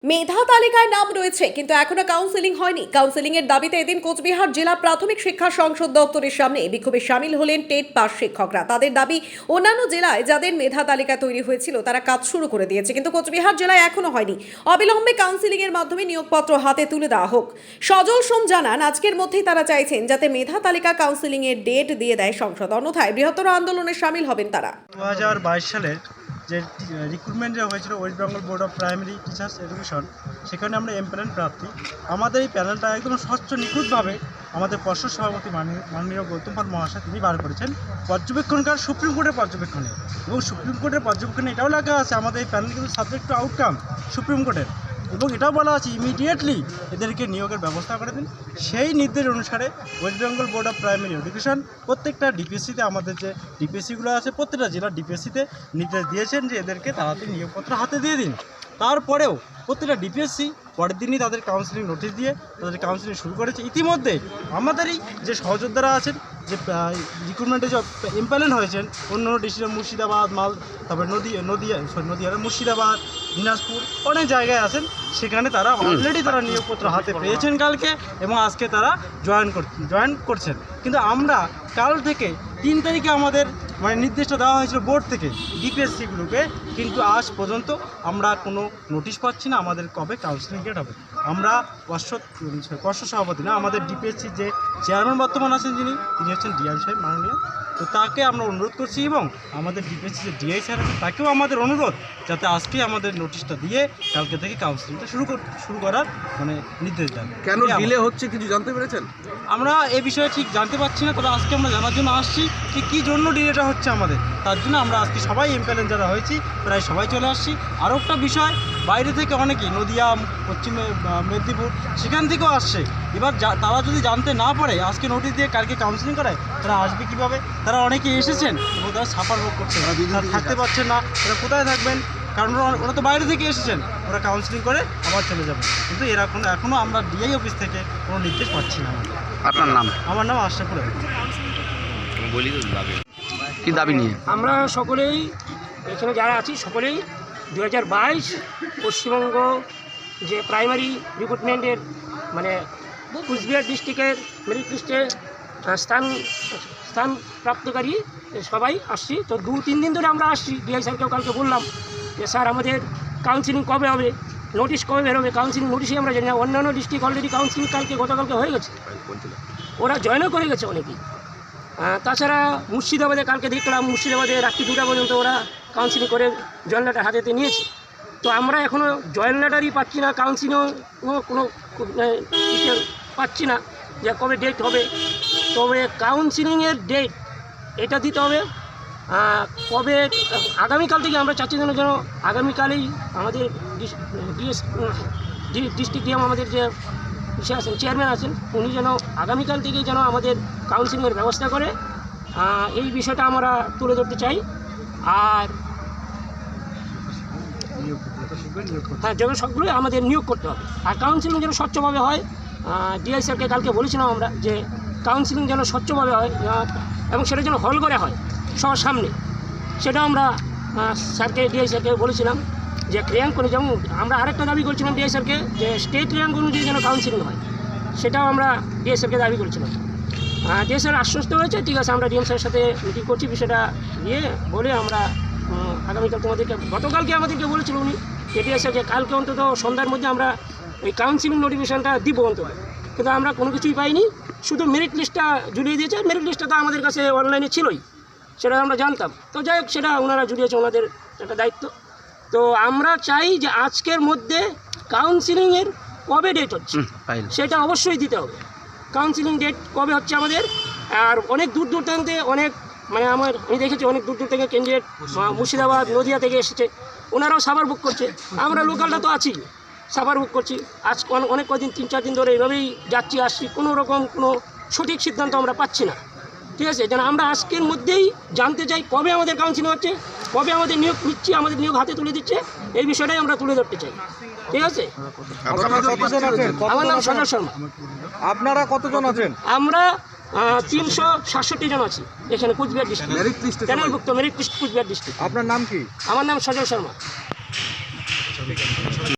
মেধা তালিকায় নাম রয়েছে কিন্তু এখনো কাউন্সেলিং হয়নি। কাউন্সেলিং এর দাবিতে এদিন কোচবিহার জেলা প্রাথমিক শিক্ষা সংসদ দপ্তরের সামনে বিক্ষোভে শামিল হলেন টেট পাস শিক্ষকরা। তাদের দাবি, অন্যান্য জেলায় যাদের মেধা তালিকা তৈরি হয়েছিল তারা কাজ শুরু করে দিয়েছে, কিন্তু কোচবিহার জেলায় এখনো হয়নি। অবিলম্বে কাউন্সেলিং এর মাধ্যমে নিয়োগপত্র হাতে তুলে দেওয়া হোক। সজল সোম জানান, আজকের মধ্যেই তারা চাইছেন যাতে মেধা তালিকা কাউন্সেলিং এর ডেট দিয়ে দেয় সংসদ, অন্যথায় বৃহত্তর আন্দোলনে শামিল হবেন তারা। 2022 সালে যে রিক্রুটমেন্ট হয়েছিল West Bengal board of primary teachers education, সেখানে আমরা এমপ্লয়মেন্ট প্রার্থী। আমাদের এই প্যানেলটা একদম স্বচ্ছ নিখুঁতভাবে আমাদের পর্ষদ সভাপতি মাননীয় গৌতম পাল মহাশয় তিনি বার করেছেন পর্যবেক্ষণকার সুপ্রিম কোর্টের পর্যবেক্ষণে। এবং সুপ্রিম কোর্টের পর্যবেক্ষণে এটাও লেখা আছে আমাদের এই প্যানেল কিন্তু সাবজেক্ট টু আউটকাম সুপ্রিম কোর্টের, এবং এটাও বলা আছে ইমিডিয়েটলি এদেরকে নিয়োগের ব্যবস্থা করে দিন। সেই নির্দেশ অনুসারে West Bengal board of primary education প্রত্যেকটা ডিপিএসসিতে, আমাদের যে ডিপিএসসিগুলো আছে প্রত্যেকটা জেলার ডিপিএসসিতে নির্দেশ দিয়েছেন যে এদেরকে তাড়াতাড়ি নিয়োগপত্র হাতে দিয়ে দিন। তারপরেও প্রত্যেকটা ডিপিএসসি পরের দিনই তাদের কাউন্সিলিং নোটিশ দিয়ে তাদের কাউন্সিলিং শুরু করেছে। ইতিমধ্যে আমাদেরই যে সহযোদ্ধারা আছেন, যে রিক্রুটমেন্টে যে এমপ্লয়েমেন্ট হয়েছেন অন্য ডিস্ট্রিক্ট, মুর্শিদাবাদ, তারপরে নদিয়া, মুর্শিদাবাদ, দিনাজপুর অনেক জায়গায় আছেন, সেখানে তারা অলরেডি তারা নিয়োগপত্র হাতে পেয়েছেন কালকে, এবং আজকে তারা জয়েন করছেন। কিন্তু আমরা কাল থেকে 3 তারিখে আমাদের নির্দেশটা দেওয়া হয়েছিল বোর্ড থেকে ডিপিএসসিগুলোকে, কিন্তু আজ পর্যন্ত আমরা কোনো নোটিশ পাচ্ছি না আমাদের কবে কাউন্সিলিং ডেট হবে। আমরা পর্ষদ সভাপতি না, আমাদের ডিপিএসসির যে চেয়ারম্যান বর্তমান আছেন তিনি হচ্ছেন ডিআই সাহেব মাননীয়, তো তাকে আমরা অনুরোধ করছি, এবং আমাদের ডিপিএসসি যে ডিআই স্যার আছেন তাকেও আমাদের অনুরোধ যাতে আজকে আমাদের নোটিশটা দিয়ে কালকে থেকে কাউন্সিলিংটা শুরু করার নির্দেশ দেন। কেন ডিলে হচ্ছে কিছু জানতে পেরেছেন? আমরা এই বিষয়ে ঠিক জানতে পারছি না, তবে আজকে আমরা জানার জন্য আসছি যে কী জন্য ডিলেটা হচ্ছে আমাদের। তার জন্য আমরা আজকে সবাই এমপ্লয়েমেন্ট যারা হয়েছি প্রায় সবাই চলে আসছি। আরও একটা বিষয়, বাইরে থেকে অনেকেই নদিয়া, পশ্চিম মেদিনীপুর সেখান থেকেও আসছে। এবার তারা যদি জানতে না পারে আজকে নোটিশ দিয়ে কালকে কাউন্সিলিং করায়, তারা আসবে কীভাবে? তারা অনেকেই এসেছেন এবং তারা ছাপার ভোগ করছেন, তারা থাকতে পারছেন না। তারা কোথায় থাকবেন? কারণ ওরা তো বাইরে থেকে এসেছেন, ওরা কাউন্সিলিং করে আবার চলে যাবেন। কিন্তু এখনও আমরা ডিআই অফিস থেকে কোনো নির্দেশ পাচ্ছি না। আপনার নাম? আমার নাম আশরাফুল। কি দাবি নিয়ে? আমরা সকলেই এখানে যারা আছি সকলেই 2022 পশ্চিমবঙ্গ যে প্রাইমারি রিক্রুটমেন্টের কুচবিহার ডিস্ট্রিক্টের মেরিট লিস্টে স্থান প্রাপ্তকারী সবাই আসছি। তো 2-3 দিন ধরে আমরা আসছি। ডিআই স্যারকেও কালকে বললাম যে স্যার আমাদের কাউন্সিলিং কবে হবে, নোটিশ কবে বেরোবে। কাউন্সিলিং নোটিশই আমরা জানি না। অন্যান্য ডিস্ট্রিক্ট অলরেডি কাউন্সিলিং গতকালকে হয়ে গেছে, ওরা জয়েনও করে গেছে অনেকেই। তাছাড়া মুর্শিদাবাদে কালকে দেখলাম, মুর্শিদাবাদে রাত্রি 2টা পর্যন্ত ওরা কাউন্সিলিং করে জয়েন লেটার হাতেতে নিয়েছে। তো আমরা এখনও জয়েন লেটারই পাচ্ছি না, কাউন্সিলিংও কোনো পাচ্ছি না যে কবে ডেট হবে। তবে কাউন্সিলিংয়ের ডেট এটা দিতে হবে কবে। আগামীকাল থেকে আমরা চাচ্ছি যেন আগামীকালেই আমাদের ডিস্ট্রিক্ট ডিএম আমাদের যে আছেন, চেয়ারম্যান আছেন, উনি যেন আগামীকাল থেকেই যেন আমাদের কাউন্সিলিংয়ের ব্যবস্থা করে। এই বিষয়টা আমরা তুলে ধরতে চাই। আর হ্যাঁ, যেন সবগুলোই আমাদের নিয়োগ করতে হবে। আর কাউন্সিলিং যেন স্বচ্ছভাবে হয়। ডিআই স্যারকে কালকে বলেছিলাম আমরা যে কাউন্সিলিং যেন স্বচ্ছভাবে হয় এবং সেটা যেন হল করে হয় সবার সামনে। সেটা আমরা ডিআই স্যারকে বলেছিলাম যে র্যাঙ্ক করে, যেমন আমরা আরেকটা দাবি করেছিলাম ডিআই স্যারকে যে স্টেট র্যাঙ্ক অনুযায়ী যেন কাউন্সিলিং হয়, সেটাও আমরা ডিআই স্যারকে দাবি করেছিলাম। ডিআই স্যার আশ্বস্ত হয়েছে, ঠিক আছে আমরা ডিএম স্যারের সাথে মিটিং করছি, বিষয়টা নিয়ে বলে আমরা আগামীকাল তোমাদেরকে, গতকালকে আমাদেরকে বলেছিল উনি ডিআই স্যারকে কালকে অন্তত সন্ধ্যার মধ্যে আমরা ওই কাউন্সিলিং নোটিফিকেশানটা দিব অন্তত। কিন্তু আমরা কোনো কিছুই পাইনি, শুধু মেরিট লিস্টটা ঝুলিয়ে দিয়েছে। মেরিট লিস্টটা তো আমাদের কাছে অনলাইনে ছিলই, সেটা আমরা জানতাম। তো যাই হোক, সেটা ওনারা ঝুলিয়েছে, ওনাদের একটা দায়িত্ব। তো আমরা চাই যে আজকের মধ্যে কাউন্সিলিংয়ের কবে ডেট হচ্ছে সেটা অবশ্যই দিতে হবে। কাউন্সিলিং ডেট কবে হচ্ছে আমাদের। আর অনেক দূর থেকে অনেক আমি দেখেছি অনেক দূর থেকে ক্যান্ডিডেট মুর্শিদাবাদ, নদিয়া থেকে এসেছে, ওনারাও সাভার বুক করছে। আমরা লোকালটা তো আছি, সাভার বুক করছি। আজ অনেক কদিন 3-4 দিন ধরে এইভাবেই যাচ্ছি আসছি, কোনো রকম কোনো সঠিক সিদ্ধান্ত আমরা পাচ্ছি না। ঠিক আছে, যেন আমরা আজকের মধ্যেই জানতে চাই কবে আমাদের কাউন্সিলিং হচ্ছে, কবে আমাদের নিয়োগ নিচ্ছে, আমাদের নিয়োগ হাতে তুলে দিচ্ছে, এই বিষয়টাই আমরা তুলে ধরতে চাই। ঠিক আছে, আমার নাম সজল শর্মা। আপনারা কতজন আছেন? আমরা 367 জন আছি এখানে কুচবিহার ডিস্ট্রিক্ট, প্যানেলভুক্ত মেরিট লিস্ট কুচবিহার ডিস্ট্রিক্ট। আপনার নাম কি? আমার নাম সজল শর্মা।